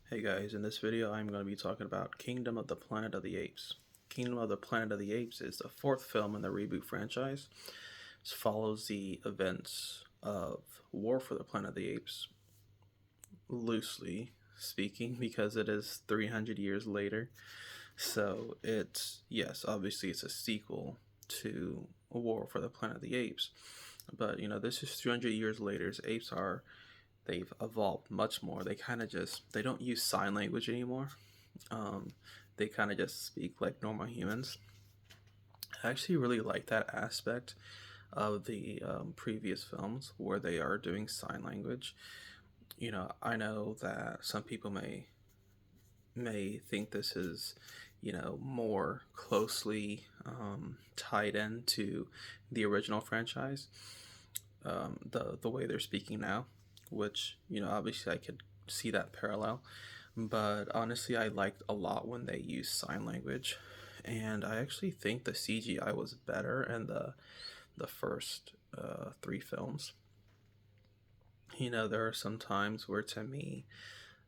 Hey guys, in this video I'm going to be talking about Kingdom of the Planet of the Apes. Kingdom of the Planet of the Apes is the fourth film in the reboot franchise. It follows the events of War for the Planet of the Apes, loosely speaking, because it is 300 years later. So yes, obviously it's a sequel to War for the Planet of the Apes. But, this is 300 years later. They've evolved much more. They don't use sign language anymore. Um, they kind of just speak like normal humans. I actually really like that aspect of the previous films where they are doing sign language. I know that some people may think this is, more closely tied into the original franchise. The way they're speaking now, which obviously I could see that parallel. But honestly, I liked a lot when they used sign language, and I actually think the CGI was better in the first three films. There are some times where to me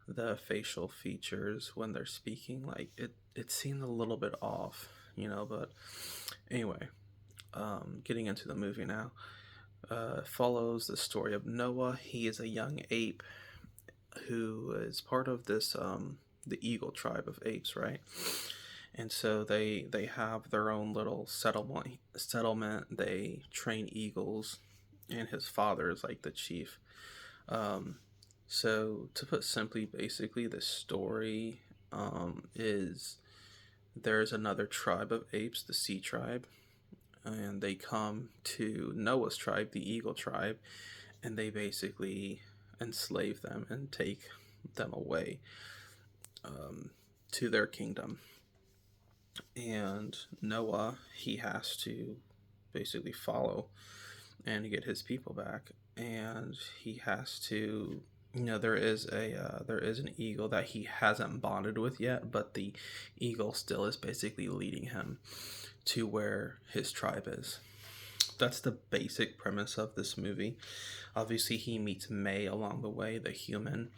the facial features when they're speaking, like it seemed a little bit off. But anyway, getting into the movie now. Follows the story of Noah. He is a young ape who is part of this the eagle tribe of apes, right? And so they have their own little settlement. They train eagles, and his father is like the chief. Um, so to put simply, basically, the story is there's another tribe of apes, the sea tribe, and they come to Noah's tribe, the eagle tribe, and they basically enslave them and take them away um, to their kingdom. And Noah, he has to basically follow and get his people back. And he has to, there is an eagle that he hasn't bonded with yet, but the eagle still is basically leading him to where his tribe is. That's the basic premise of this movie. Obviously, he meets May along the way, the human,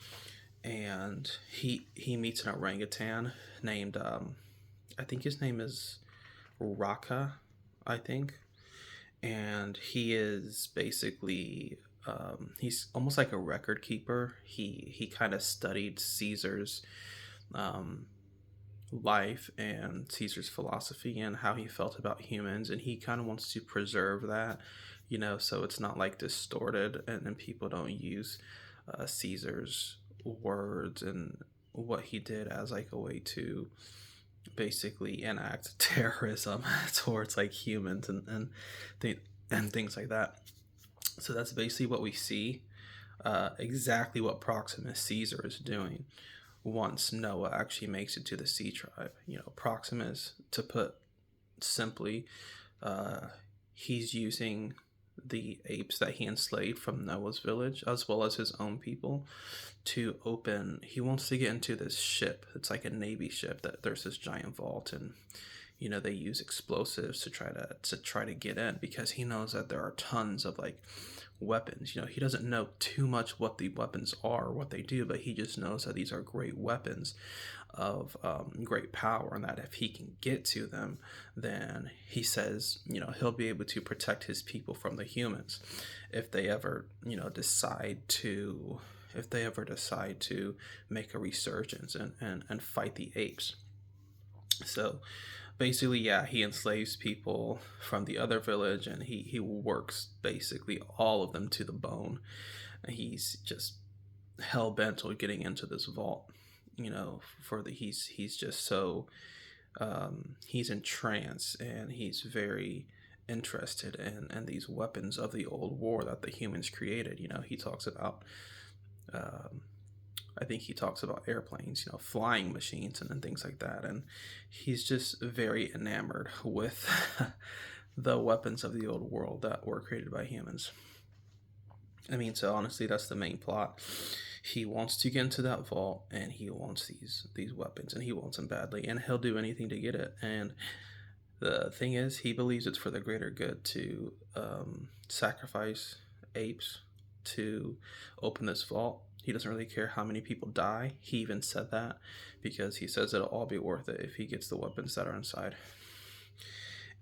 and he meets an orangutan named I think his name is Raka, I think, and he is basically he's almost like a record keeper. He kind of studied Caesar's um, life and Caesar's philosophy and how he felt about humans, and he kind of wants to preserve that, so it's not like distorted, and then people don't use Caesar's words and what he did as like a way to basically enact terrorism towards like humans th- and things like that. So that's basically what we see, exactly what Proximus Caesar is doing once Noah actually makes it to the sea tribe. Proximus, to put simply, uh, he's using the apes that he enslaved from Noah's village, as well as his own people, to open. He wants to get into this ship. It's like a navy ship that there's this giant vault, and they use explosives to try to get in because he knows that there are tons of like weapons. He doesn't know too much what the weapons are, what they do, but he just knows that these are great weapons of great power, and that if he can get to them, then he says, he'll be able to protect his people from the humans if they ever, decide to make a resurgence and fight the apes. So basically, yeah, he enslaves people from the other village, and he works basically all of them to the bone. And he's just hell bent on getting into this vault. He's just so he's in trance, and he's very interested in these weapons of the old war that the humans created. He talks about um, I think he talks about airplanes, flying machines and things like that. And he's just very enamored with the weapons of the old world that were created by humans. So honestly, that's the main plot. He wants to get into that vault, and he wants these weapons, and he wants them badly, and he'll do anything to get it. And the thing is, he believes it's for the greater good to sacrifice apes to open this vault. He doesn't really care how many people die. He even said that because he says it'll all be worth it if he gets the weapons that are inside.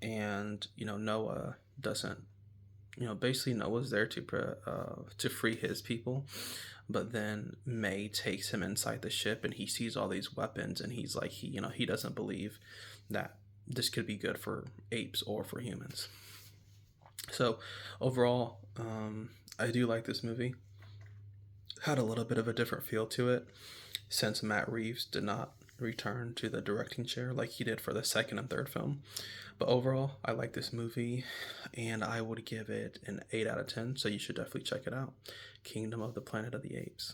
And Noah doesn't. Basically Noah's there to free his people, but then May takes him inside the ship and he sees all these weapons and he's like he doesn't believe that this could be good for apes or for humans. So overall, I do like this movie. Had a little bit of a different feel to it since Matt Reeves did not return to the directing chair like he did for the second and third film. But overall, I like this movie and I would give it an 8 out of 10, so you should definitely check it out. Kingdom of the Planet of the Apes.